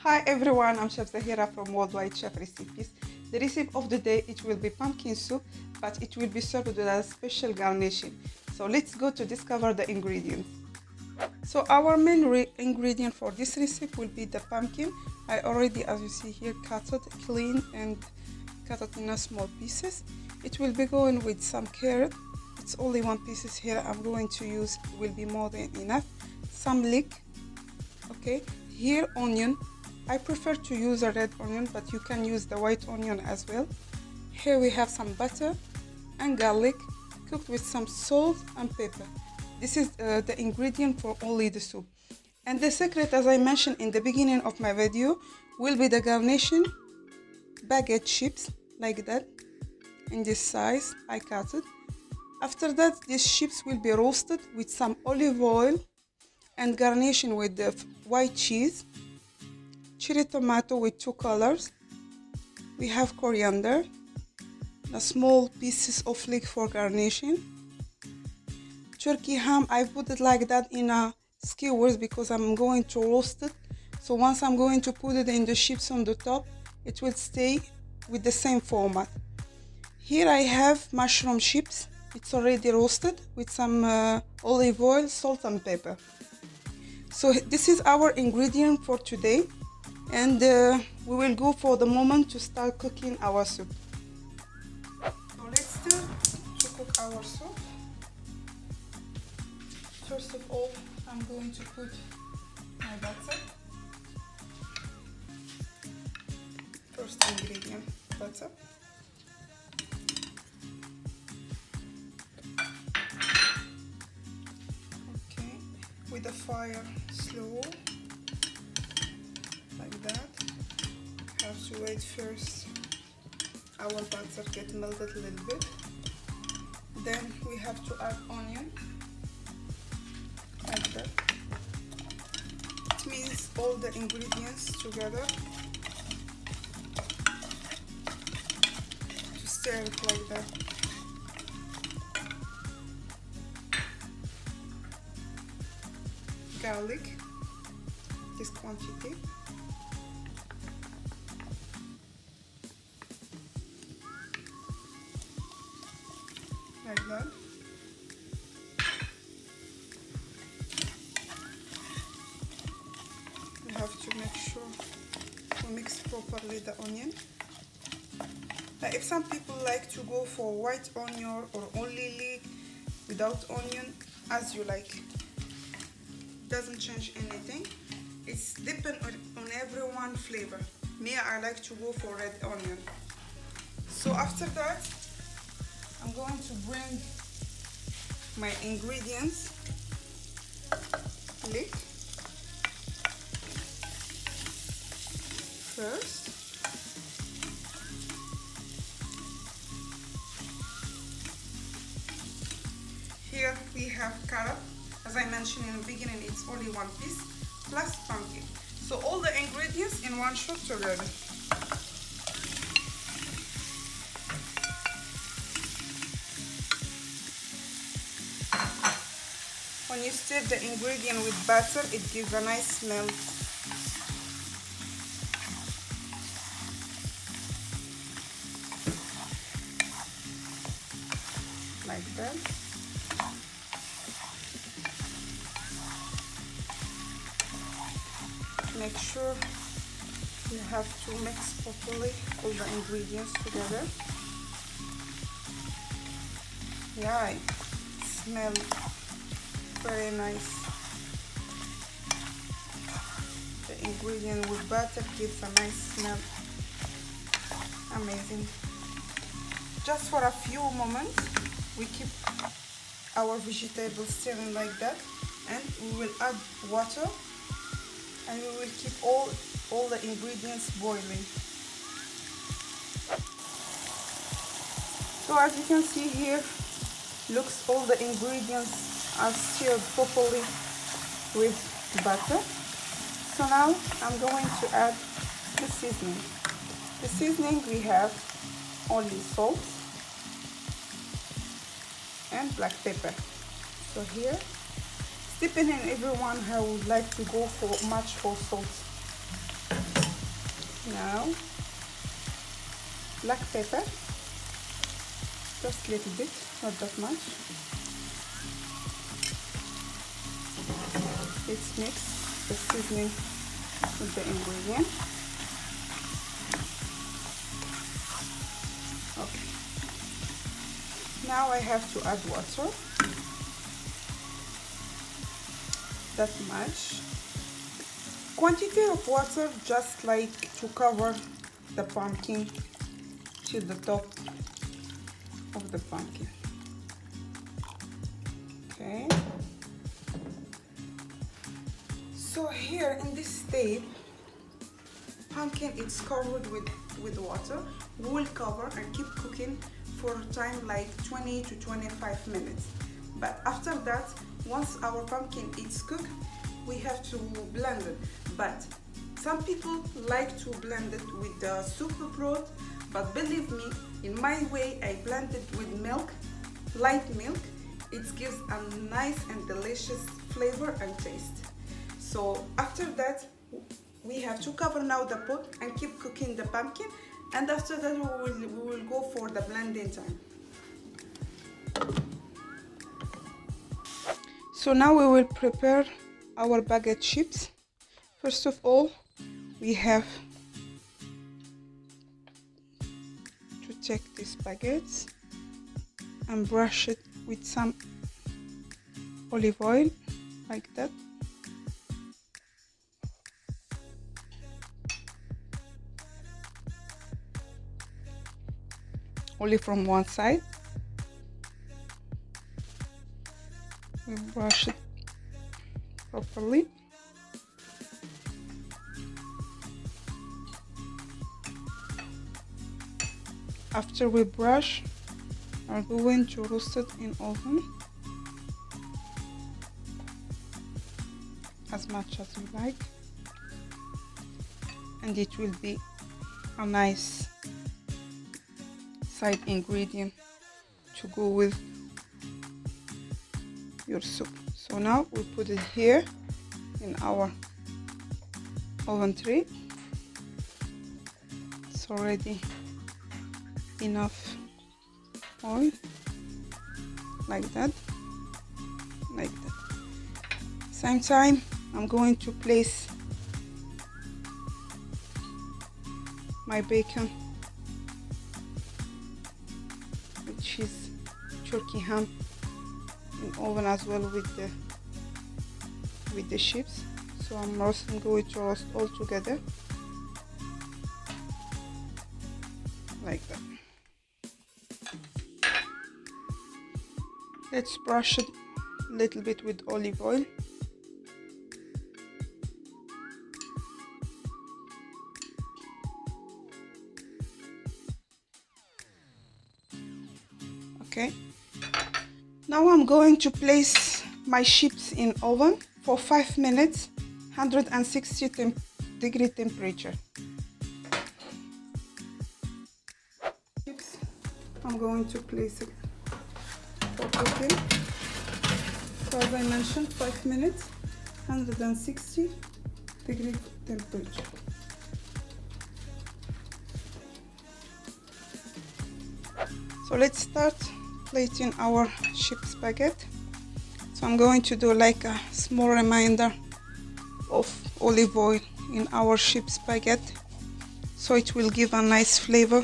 Hi everyone, I'm Chef Zahira from Worldwide Chef Recipes. The recipe of the day, it will be pumpkin soup, but it will be served with a special garnishing. So let's go to discover the ingredients. So our main ingredient for this recipe will be the pumpkin. I already, as you see here, cut it clean and cut it in small pieces. It will be going with some carrot. It's only one pieces here. I'm going to use, will be more than enough. Some leek, okay. Here onion. I prefer to use a red onion, but you can use the white onion as well. Here we have some butter and garlic cooked with some salt and pepper. This is the ingredient for only the soup. And the secret, as I mentioned in the beginning of my video, will be the garnishing baguette chips like that. In this size, I cut it. After that, these chips will be roasted with some olive oil and garnishing with the white cheese, cherry tomato with 2 colors. We have coriander, the small pieces of leek for garnishing. Turkey ham, I put it like that in a skewers because I'm going to roast it. So once I'm going to put it in the chips on the top, it will stay with the same format. Here I have mushroom chips. It's already roasted with some olive oil, salt and pepper. So this is our ingredient for today, and we will go for the moment to start cooking our soup. So let's start to cook our soup. First of all, I'm going to put my butter. First ingredient, butter. Okay, with the fire slow, like that. Have to wait first our butter get melted a little bit. Then we have to add onion, like that. It means all the ingredients together to stir it like that. Garlic, this quantity. Like that. You have to make sure to mix properly the onion. Now, if some people like to go for white onion or only leek without onion, as you like, doesn't change anything. It's depend on everyone flavor. Me, I like to go for red onion. So after that, I'm going to bring my ingredients. Leek first. Here we have carrot. As I mentioned in the beginning, it's only one piece, plus pumpkin. So all the ingredients in one shot together. When you stir the ingredient with butter, it gives a nice smell. Like that. Make sure you have to mix properly all the ingredients together. Yeah, it smells very nice. The ingredient with butter gives a nice smell. Amazing. Just for a few moments, we keep our vegetables stirring like that, and we will add water. And we will keep all the ingredients boiling. So as you can see here, looks all the ingredients are stirred properly with butter. So now I'm going to add the seasoning. The seasoning we have only salt and black pepper. So here, depending on everyone how would like to go for much or salt. Now black pepper, just a little bit, not that much. Let's mix the seasoning with the ingredient. Okay. Now I have to add water. That much. Quantity of water just like to cover the pumpkin to the top of the pumpkin. Okay. So here in this state, pumpkin is covered with water. We will cover and keep cooking for a time like 20 to 25 minutes. But after that, once our pumpkin is cooked, we have to blend it. But some people like to blend it with the super broth, but believe me, in my way, I blend it with milk, light milk. It gives a nice and delicious flavor and taste. So after that, we have to cover now the pot and keep cooking the pumpkin, and after that we will go for the blending time. So now we will prepare our baguette chips. First of all, we have to take these baguettes and brush it with some olive oil like that. Only from one side. We brush it properly. After we brush, are going to roast it in oven as much as you like, and it will be a nice side ingredient to go with your soup. So now we put it here in our oven tray. It's already enough oil, like that. Same time, I'm going to place my bacon, which is turkey ham, in oven as well with the chips. So I'm going to roast all together like that. Let's brush it a little bit with olive oil. Okay, now I'm going to place my chips in oven for 5 minutes, 160-degree temperature. Chips, I'm going to place it for cooking. So as I mentioned, 5 minutes, 160-degree temperature. So let's start plating our chips baguette. So I'm going to do like a small reminder of olive oil in our chips baguette, so it will give a nice flavor.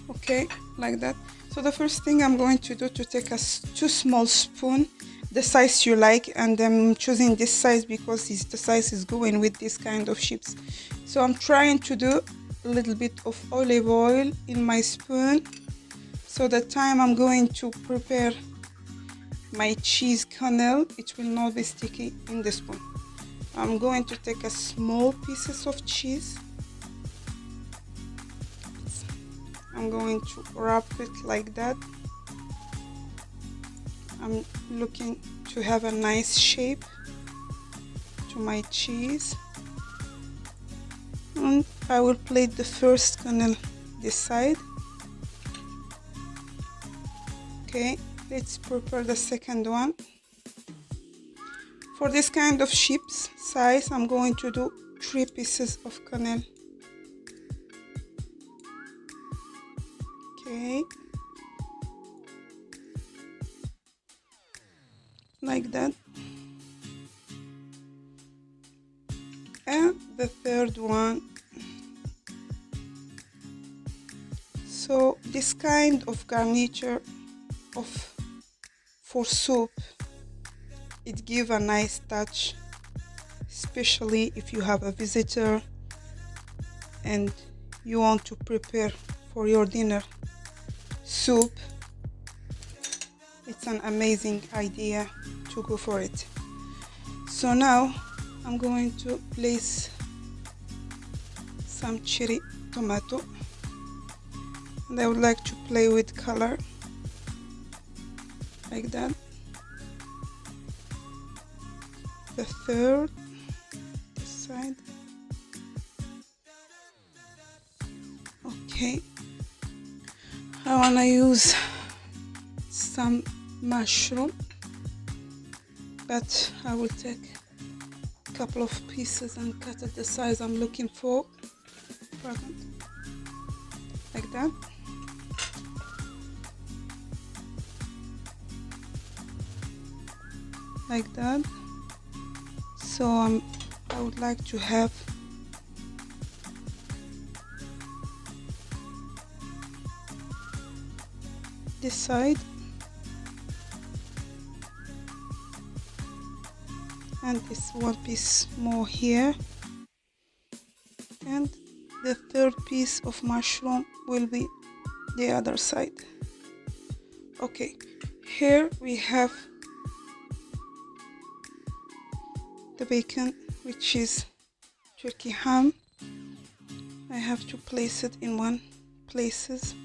Okay, like that. So the first thing I'm going to do to take 2 small spoons, the size you like, and I'm choosing this size because the size is going with this kind of chips. So I'm trying to do a little bit of olive oil in my spoon, so the time I'm going to prepare my cheese kernel, it will not be sticky in the spoon. I'm going to take a small pieces of cheese. I'm going to wrap it like that. I'm looking to have a nice shape to my cheese, and I will plate the first kernel this side. Okay, let's prepare the second one. For this kind of chips size, I'm going to do 3 pieces of quenelle. Okay, like that. And the third one. So this kind of garniture for soup, it gives a nice touch, especially if you have a visitor and you want to prepare for your dinner soup. It's an amazing idea to go for it. So now I'm going to place some cherry tomato, and I would like to play with color like that. The third, this side. Okay, I want to use some mushroom, but I will take a couple of pieces and cut it the size I'm looking for. Pardon. Like that. Like that. So I would like to have this side and this one piece more here, and the third piece of mushroom will be the other side. Okay, here we have the bacon, which is turkey ham. I have to place it in one places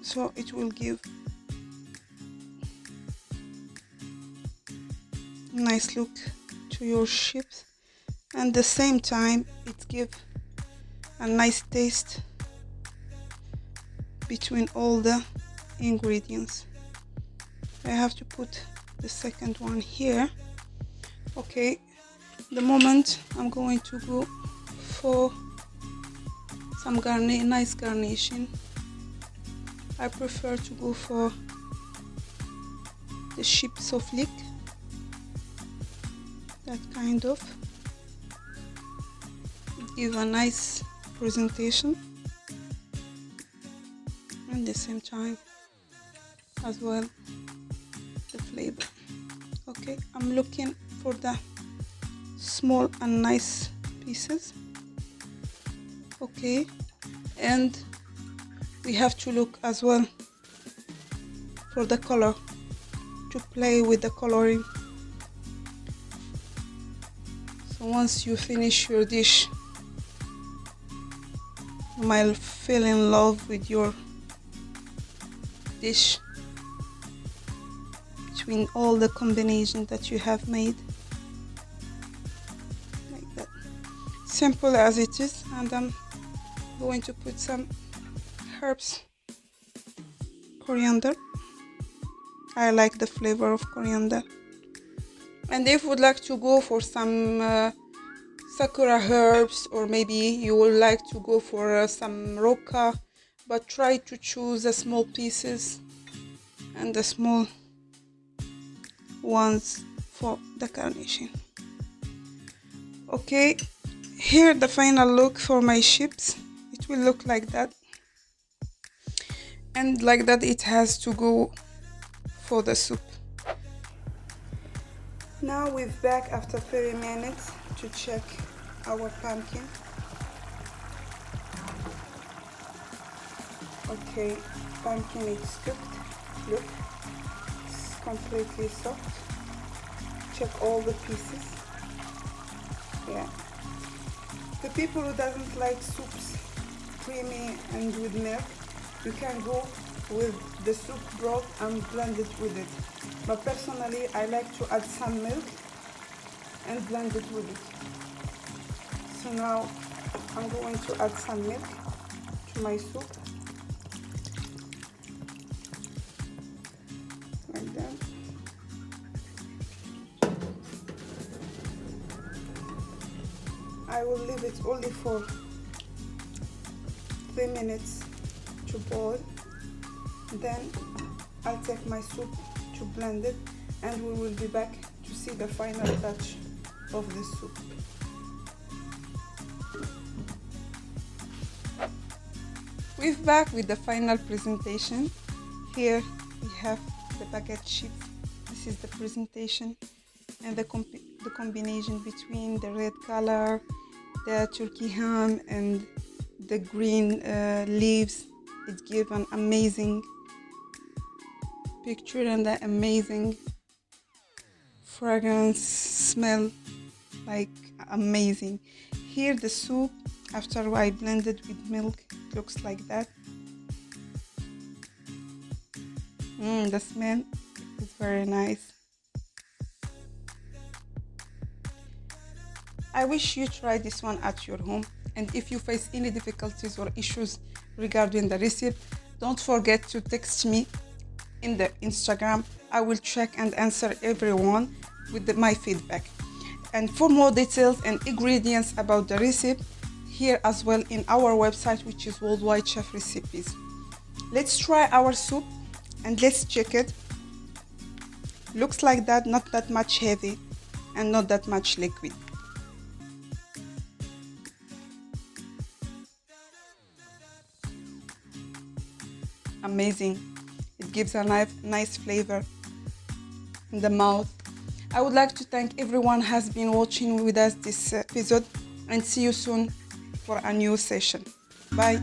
so it will give a nice look to your chips, and at the same time it gives a nice taste between all the ingredients. I have to put the second one here. Okay, the moment I'm going to go for some nice garnishing. I prefer to go for the chips of leek, that kind of. It gives a nice presentation and at the same time as well the flavor. Okay, I'm looking for the small and nice pieces. Okay, and we have to look as well for the color, to play with the coloring. So once you finish your dish, you might fall in love with your dish between all the combinations that you have made. Like that. Simple as it is, and I'm going to put some herbs, coriander. I like the flavor of coriander. And if you would like to go for some sakura herbs, or maybe you would like to go for some roca, but try to choose the small pieces and the small ones for the garnishing. Okay, here the final look for my chips. It will look like that, and like that it has to go for the soup. Now we're back after 30 minutes to check our pumpkin. Okay, pumpkin is cooked. Look, it's completely soft. Check all the pieces. Yeah. The people who doesn't like soups creamy and with milk, you can go with the soup broth and blend it with it. But personally, I like to add some milk and blend it with it. So now I'm going to add some milk to my soup. Like that. I will leave it only for 3 minutes to boil. Then I'll take my soup to blend it, and we will be back to see the final touch of the soup. We're back with the final presentation. Here we have the baguette chips. This is the presentation, and the combination between the red color, the turkey ham, and the green leaves. It gives an amazing picture and an amazing fragrance, smell like amazing. Here the soup, after I blended with milk, looks like that. The smell is very nice. I wish you try this one at your home, and if you face any difficulties or issues regarding the recipe, don't forget to text me in the Instagram. I will check and answer everyone with my feedback. And for more details and ingredients about the recipe, here as well in our website, which is Worldwide Chef Recipes. Let's try our soup and let's check it. Looks like that, not that much heavy and not that much liquid. Amazing. It gives a nice flavor in the mouth. I would like to thank everyone who has been watching with us this episode, and see you soon for a new session. Bye.